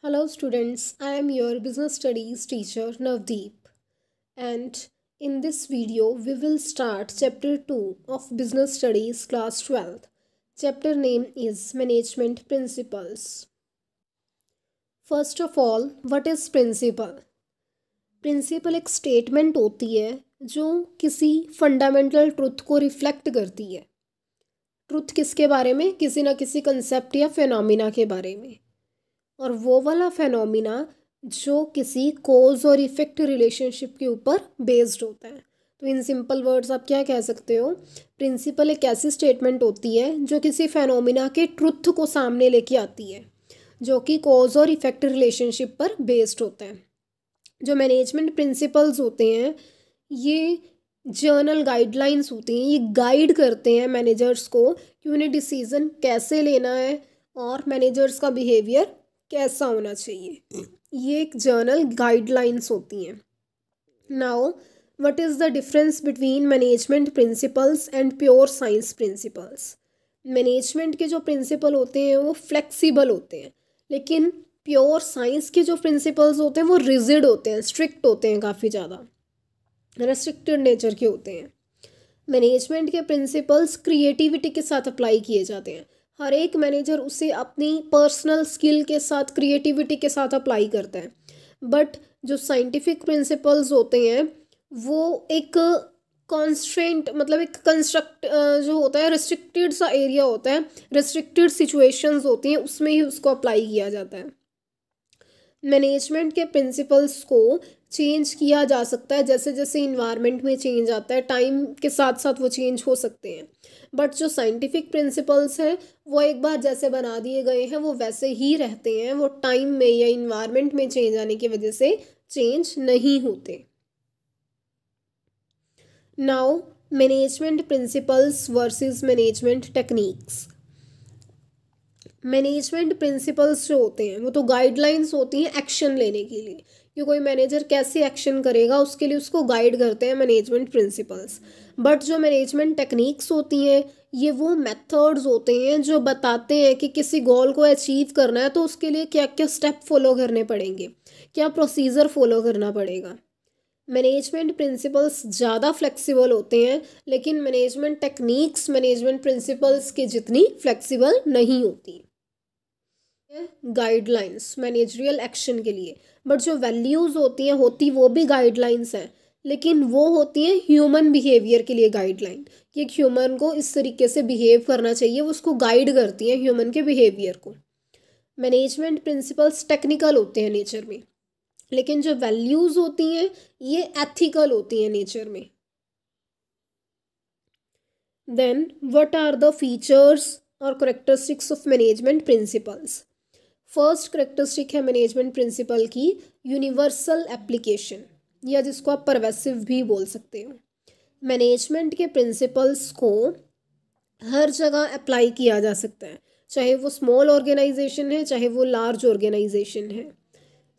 Hello students, I am your business studies teacher Navdeep, and in this video we will start chapter 2 of business studies class 12th. Chapter name is management principles. First of all, what is principle? Principle एक statement होती है जो किसी fundamental truth को reflect करती है। Truth किसके बारे में? किसी ना किसी कंसेप्ट या फिनोमिना के बारे में, और वो वाला फेनोमिना जो किसी कोज और इफेक्ट रिलेशनशिप के ऊपर बेस्ड होता है। तो इन सिंपल वर्ड्स आप क्या कह सकते हो? प्रिंसिपल एक ऐसी स्टेटमेंट होती है जो किसी फेनोमिना के ट्रुथ को सामने लेके आती है, जो कि कोज और इफेक्ट रिलेशनशिप पर बेस्ड होता है। जो मैनेजमेंट प्रिंसिपल्स होते हैं ये जर्नल गाइडलाइंस होती हैं, ये गाइड करते हैं मैनेजर्स को कि उन्हें डिसीजन कैसे लेना है और मैनेजर्स का बिहेवियर कैसा होना चाहिए। ये एक जर्नल गाइडलाइंस होती हैं। Now what is the difference between management principles and pure science principles? Management के जो प्रिंसिपल होते हैं वो फ्लेक्सिबल होते हैं, लेकिन प्योर साइंस के जो प्रिंसिपल्स होते हैं वो रिजिड होते हैं, स्ट्रिक्ट होते हैं, काफ़ी ज़्यादा रेस्ट्रिक्टेड नेचर के होते हैं। मैनेजमेंट के प्रिंसिपल्स क्रिएटिविटी के साथ अप्लाई किए जाते हैं। हर एक मैनेजर उसे अपनी पर्सनल स्किल के साथ, क्रिएटिविटी के साथ अप्लाई करता है। बट जो साइंटिफिक प्रिंसिपल्स होते हैं वो एक कॉन्स्ट्रेंट, मतलब एक कंस्ट्रक्ट जो होता है, रिस्ट्रिक्टेड सा एरिया होता है, रिस्ट्रिक्टेड सिचुएशंस होती हैं, उसमें ही उसको अप्लाई किया जाता है। मैनेजमेंट के प्रिंसिपल्स को चेंज किया जा सकता है जैसे जैसे इन्वायरमेंट में चेंज आता है, टाइम के साथ साथ वो चेंज हो सकते हैं। बट जो साइंटिफिक प्रिंसिपल्स हैं वो एक बार जैसे बना दिए गए हैं वो वैसे ही रहते हैं, वो टाइम में या इन्वायरमेंट में चेंज आने की वजह से चेंज नहीं होते। Now management principles versus management techniques. Management principles जो होते हैं वो तो गाइडलाइंस होती हैं एक्शन लेने के लिए, कि कोई मैनेजर कैसे एक्शन करेगा उसके लिए उसको गाइड करते हैं मैनेजमेंट प्रिंसिपल्स। बट जो मैनेजमेंट टेक्निक्स होती हैं ये वो मेथड्स होते हैं जो बताते हैं कि किसी गोल को अचीव करना है तो उसके लिए क्या क्या स्टेप फॉलो करने पड़ेंगे, क्या प्रोसीजर फॉलो करना पड़ेगा। मैनेजमेंट प्रिंसिपल्स ज़्यादा फ्लेक्सिबल होते हैं, लेकिन मैनेजमेंट टेक्निक्स मैनेजमेंट प्रिंसिपल्स के जितनी फ्लेक्सिबल नहीं होती। गाइडलाइंस मैनेजरियल एक्शन के लिए, बट जो वैल्यूज़ होती वो भी गाइडलाइंस हैं, लेकिन वो होती हैं ह्यूमन बिहेवियर के लिए गाइडलाइन, कि एक ह्यूमन को इस तरीके से बिहेव करना चाहिए, वो उसको गाइड करती हैं ह्यूमन के बिहेवियर को। मैनेजमेंट प्रिंसिपल्स टेक्निकल होते हैं नेचर में, लेकिन जो वैल्यूज़ होती हैं ये एथिकल होती हैं नेचर में। Then what are the features और characteristics of management principles? First characteristic है मैनेजमेंट प्रिंसिपल की यूनिवर्सल एप्लीकेशन, या जिसको आप परवेसिव भी बोल सकते हो। मैनेजमेंट के प्रिंसिपल्स को हर जगह अप्लाई किया जा सकता है, चाहे वो स्मॉल ऑर्गेनाइजेशन है, चाहे वो लार्ज ऑर्गेनाइजेशन है,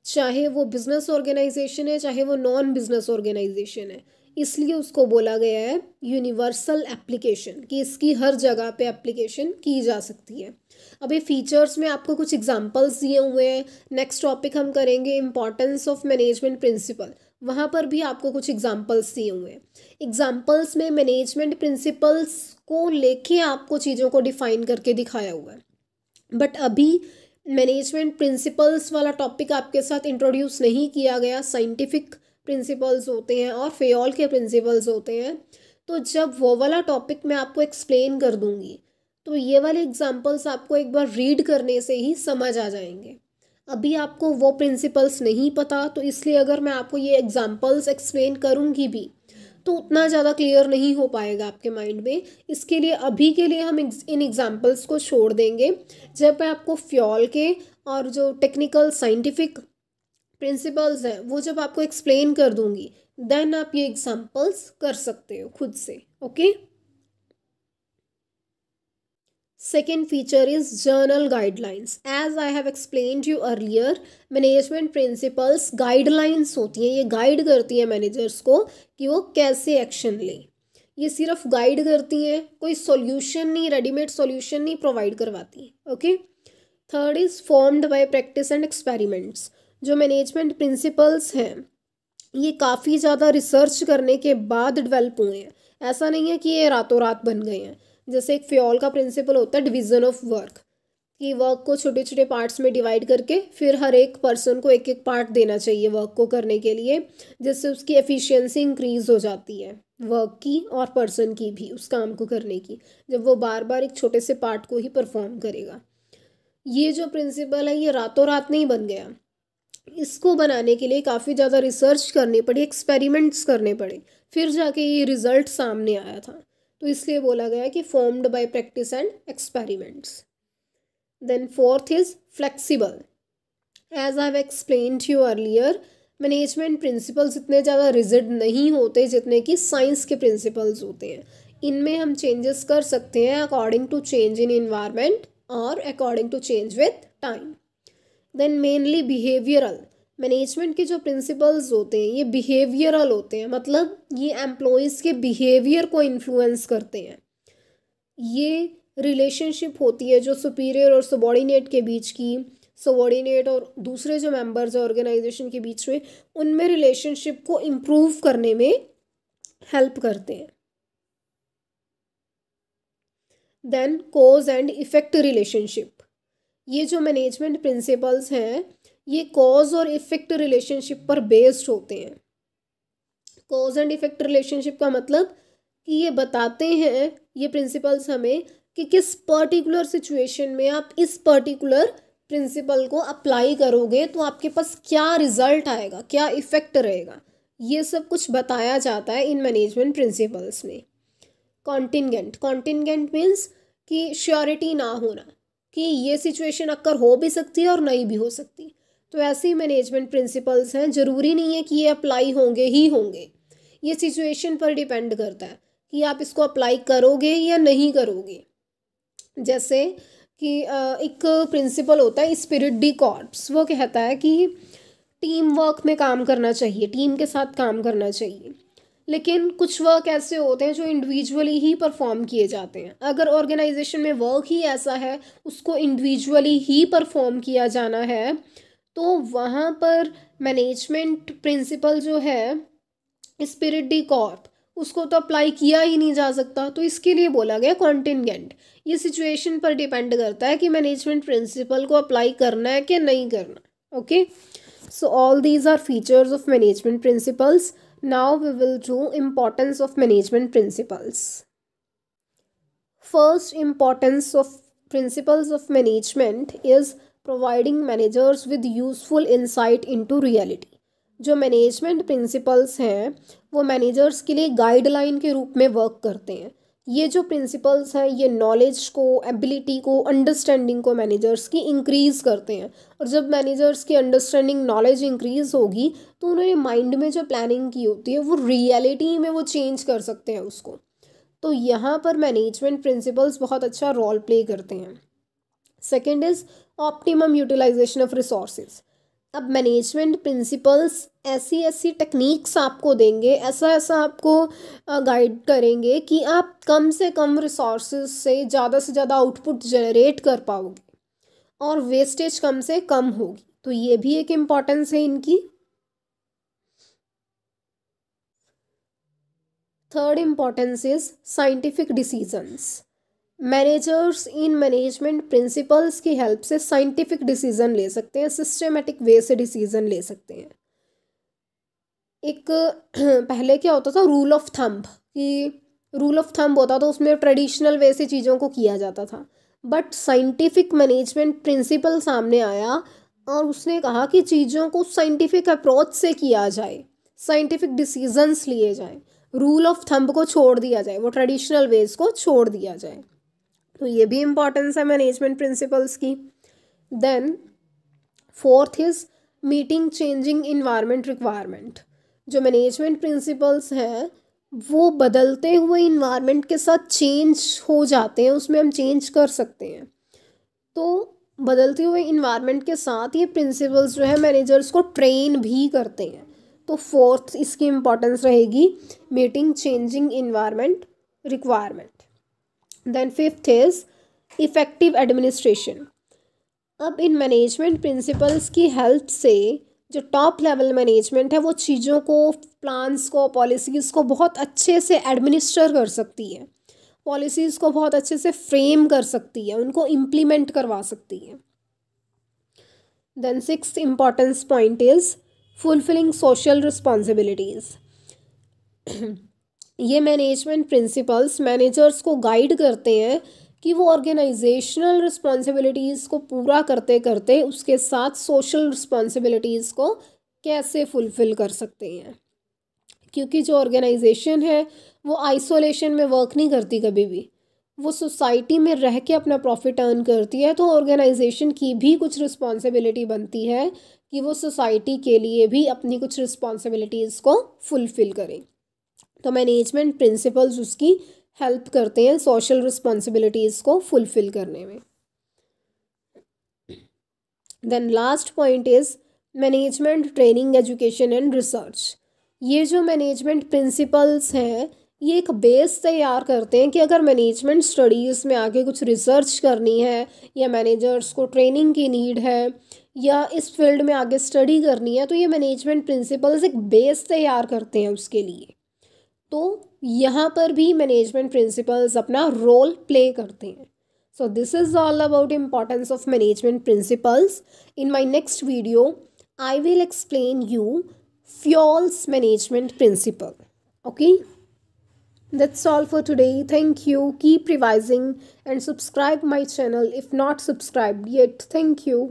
चाहे वो बिजनेस ऑर्गेनाइजेशन है, चाहे वो नॉन बिजनेस ऑर्गेनाइजेशन है। इसलिए उसको बोला गया है यूनिवर्सल एप्लीकेशन, कि इसकी हर जगह पे एप्लीकेशन की जा सकती है। अभी फीचर्स में आपको कुछ एग्जांपल्स दिए हुए हैं। नेक्स्ट टॉपिक हम करेंगे इम्पॉर्टेंस ऑफ मैनेजमेंट प्रिंसिपल, वहाँ पर भी आपको कुछ एग्जांपल्स दिए हुए हैं। एग्जांपल्स में मैनेजमेंट प्रिंसिपल्स को लेके आपको चीज़ों को डिफाइन करके दिखाया हुआ है। बट अभी मैनेजमेंट प्रिंसिपल्स वाला टॉपिक आपके साथ इंट्रोड्यूस नहीं किया गया। साइंटिफिक प्रिंसिपल्स होते हैं और फेयोल के प्रिंसिपल्स होते हैं, तो जब वो वाला टॉपिक मैं आपको एक्सप्लेन कर दूंगी तो ये वाले एग्जांपल्स आपको एक बार रीड करने से ही समझ आ जाएंगे। अभी आपको वो प्रिंसिपल्स नहीं पता, तो इसलिए अगर मैं आपको ये एग्जांपल्स एक्सप्लेन करूँगी भी तो उतना ज़्यादा क्लियर नहीं हो पाएगा आपके माइंड में। इसके लिए अभी के लिए हम इन एग्जांपल्स को छोड़ देंगे। जब मैं आपको फ्योल के और जो टेक्निकल साइंटिफिक प्रिंसिपल्स हैं वो जब आपको एक्सप्लेन कर दूंगी, देन आप ये एग्जांपल्स कर सकते हो खुद से। Okay. Second feature is journal guidelines. As I have explained you earlier, management principles guidelines होती हैं, ये गाइड करती हैं मैनेजर्स को कि वो कैसे एक्शन लें। ये सिर्फ गाइड करती हैं, कोई सॉल्यूशन नहीं, रेडीमेड सॉल्यूशन नहीं प्रोवाइड करवाती। Okay. Third is formed by practice and experiments. जो मैनेजमेंट प्रिंसिपल्स हैं ये काफ़ी ज़्यादा रिसर्च करने के बाद डेवलप हुए हैं। ऐसा नहीं है कि ये रातों रात बन गए हैं। जैसे एक फ्योल का प्रिंसिपल होता है डिवीज़न ऑफ वर्क, कि वर्क को छोटे छोटे पार्ट्स में डिवाइड करके फिर हर एक पर्सन को एक एक पार्ट देना चाहिए वर्क को करने के लिए, जिससे उसकी एफिशिएंसी इंक्रीज हो जाती है वर्क की और पर्सन की भी उस काम को करने की, जब वो बार बार एक छोटे से पार्ट को ही परफॉर्म करेगा। ये जो प्रिंसिपल है ये रातों रात नहीं बन गया। इसको बनाने के लिए काफ़ी ज़्यादा रिसर्च करनी पड़ी, एक्सपेरिमेंट्स करने पड़े, फिर जाके ये रिजल्ट सामने आया था। तो इसलिए बोला गया कि formed by practice and experiments. Then fourth is flexible. As I have explained you earlier, management principles इतने ज़्यादा रिजिड नहीं होते जितने कि साइंस के प्रिंसिपल्स होते हैं। इनमें हम चेंजेस कर सकते हैं according to change in environment और according to change with time. Then mainly behavioural. Management के जो प्रिंसिपल्स होते हैं ये बिहेवियरल होते हैं, मतलब ये एम्प्लॉयज़ के बिहेवियर को इन्फ्लुएंस करते हैं। ये रिलेशनशिप होती है जो सुपीरियर और सबॉर्डिनेट के बीच की, सबॉर्डिनेट और दूसरे जो मेंबर्स हैं ऑर्गेनाइजेशन के बीच में, उनमें रिलेशनशिप को इम्प्रूव करने में हेल्प करते हैं। Then cause and effect relationship. ये जो मैनेजमेंट प्रिंसिपल्स हैं ये कॉज और इफेक्ट रिलेशनशिप पर बेस्ड होते हैं। कॉज एंड इफेक्ट रिलेशनशिप का मतलब कि ये बताते हैं ये प्रिंसिपल्स हमें कि किस पर्टिकुलर सिचुएशन में आप इस पर्टिकुलर प्रिंसिपल को अप्लाई करोगे तो आपके पास क्या रिजल्ट आएगा, क्या इफेक्ट रहेगा, ये सब कुछ बताया जाता है इन मैनेजमेंट प्रिंसिपल्स में। कॉन्टिंजेंट। कॉन्टिंजेंट मीन्स कि श्योरिटी ना होना, कि ये सिचुएशन अक्कर हो भी सकती है और नहीं भी हो सकती। तो ऐसे ही मैनेजमेंट प्रिंसिपल्स हैं, ज़रूरी नहीं है कि ये अप्लाई होंगे ही होंगे। ये सिचुएशन पर डिपेंड करता है कि आप इसको अप्लाई करोगे या नहीं करोगे। जैसे कि एक प्रिंसिपल होता है स्पिरिट डी कॉर्प्स, वो कहता है कि टीम वर्क में काम करना चाहिए, टीम के साथ काम करना चाहिए। लेकिन कुछ वर्क ऐसे होते हैं जो इंडिविजुअली ही परफॉर्म किए जाते हैं। अगर ऑर्गेनाइजेशन में वर्क ही ऐसा है उसको इंडिविजुअली ही परफॉर्म किया जाना है तो वहाँ पर मैनेजमेंट प्रिंसिपल जो है स्पिरिट डी कॉर्प उसको तो अप्लाई किया ही नहीं जा सकता। तो इसके लिए बोला गया कॉन्टिंजेंट। ये सिचुएशन पर डिपेंड करता है कि मैनेजमेंट प्रिंसिपल को अप्लाई करना है कि नहीं करना। Okay, so all these are features of management principles. Now we will do importance of management principles. First importance of principles of management is providing managers with useful insight into reality. जो management principles हैं वो managers के लिए guideline के रूप में work करते हैं। ये जो प्रिंसिपल्स हैं ये नॉलेज को, एबिलिटी को, अंडरस्टैंडिंग को मैनेजर्स की इंक्रीज़ करते हैं। और जब मैनेजर्स की अंडरस्टैंडिंग, नॉलेज इंक्रीज़ होगी तो उन्होंने माइंड में जो प्लानिंग की होती है वो रियलिटी में वो चेंज कर सकते हैं उसको। तो यहाँ पर मैनेजमेंट प्रिंसिपल्स बहुत अच्छा रोल प्ले करते हैं। Second is optimum utilisation of resources. अब मैनेजमेंट प्रिंसिपल्स ऐसी ऐसी टेक्निक्स आपको देंगे, ऐसा ऐसा आपको गाइड करेंगे कि आप कम से कम रिसोर्सेज से ज़्यादा आउटपुट जनरेट कर पाओगे और वेस्टेज कम से कम होगी। तो ये भी एक इम्पॉर्टेंस है इनकी। Third importance is scientific decisions. Managers in management principles की हेल्प से साइंटिफिक डिसीजन ले सकते हैं, सिस्टमेटिक वे से डिसीजन ले सकते हैं। एक पहले क्या होता था, रूल ऑफ थंब, कि रूल ऑफ थंब होता था उसमें ट्रेडिशनल वे से चीज़ों को किया जाता था। बट साइंटिफिक मैनेजमेंट प्रिंसिपल सामने आया और उसने कहा कि चीज़ों को साइंटिफिक अप्रोच से किया जाए, साइंटिफिक डिसीजंस लिए जाए, रूल ऑफ थंब को छोड़ दिया जाए, वो ट्रेडिशनल वेज को छोड़ दिया जाए। तो ये भी इम्पॉर्टेंस है मैनेजमेंट प्रिंसिपल्स की। Then fourth is meeting changing environment requirement. जो मैनेजमेंट प्रिंसिपल्स हैं वो बदलते हुए इन्वायरमेंट के साथ चेंज हो जाते हैं, उसमें हम चेंज कर सकते हैं। तो बदलते हुए इन्वायरमेंट के साथ ये प्रिंसिपल्स जो है मैनेजर्स को ट्रेन भी करते हैं। तो फोर्थ इसकी इम्पॉर्टेंस रहेगी meeting changing environment requirement. Then fifth is effective administration. अब इन मैनेजमेंट प्रिंसिपल्स की हेल्प से जो टॉप लेवल मैनेजमेंट है वो चीज़ों को, प्लान्स को, पॉलिसीज़ को बहुत अच्छे से एडमिनिस्टर कर सकती है, पॉलिसीज़ को बहुत अच्छे से फ्रेम कर सकती है, उनको इम्प्लीमेंट करवा सकती है। Then sixth importance point is fulfilling social responsibilities. ये मैनेजमेंट प्रिंसिपल्स मैनेजर्स को गाइड करते हैं कि वो ऑर्गेनाइजेशनल रिस्पॉन्सिबिलिटीज़ को पूरा करते करते उसके साथ सोशल रिस्पॉन्सिबिलिटीज़ को कैसे फुलफ़िल कर सकते हैं, क्योंकि जो ऑर्गेनाइजेशन है वो आइसोलेशन में वर्क नहीं करती कभी भी, वो सोसाइटी में रह के अपना प्रॉफिट अर्न करती है। तो ऑर्गेनाइजेशन की भी कुछ रिस्पॉन्सिबिलिटी बनती है कि वो सोसाइटी के लिए भी अपनी कुछ रिस्पॉन्सिबिलिटीज़ को फुलफ़िल करें। तो मैनेजमेंट प्रिंसिपल्स उसकी हेल्प करते हैं सोशल रिस्पॉन्सिबिलिटीज़ को फुलफ़िल करने में। Then last point is management training, education and research. ये जो मैनेजमेंट प्रिंसिपल्स हैं ये एक बेस तैयार करते हैं कि अगर मैनेजमेंट स्टडीज़ में आगे कुछ रिसर्च करनी है या मैनेजर्स को ट्रेनिंग की नीड है या इस फील्ड में आगे स्टडी करनी है, तो ये मैनेजमेंट प्रिंसिपल्स एक बेस तैयार करते हैं उसके लिए। तो यहाँ पर भी मैनेजमेंट प्रिंसिपल्स अपना रोल प्ले करते हैं। So this is all about importance of management principles. In my next video I will explain you Fayol's management principle. Okay, that's all for today. Thank you. Keep revising and subscribe my channel if not subscribed yet. Thank you.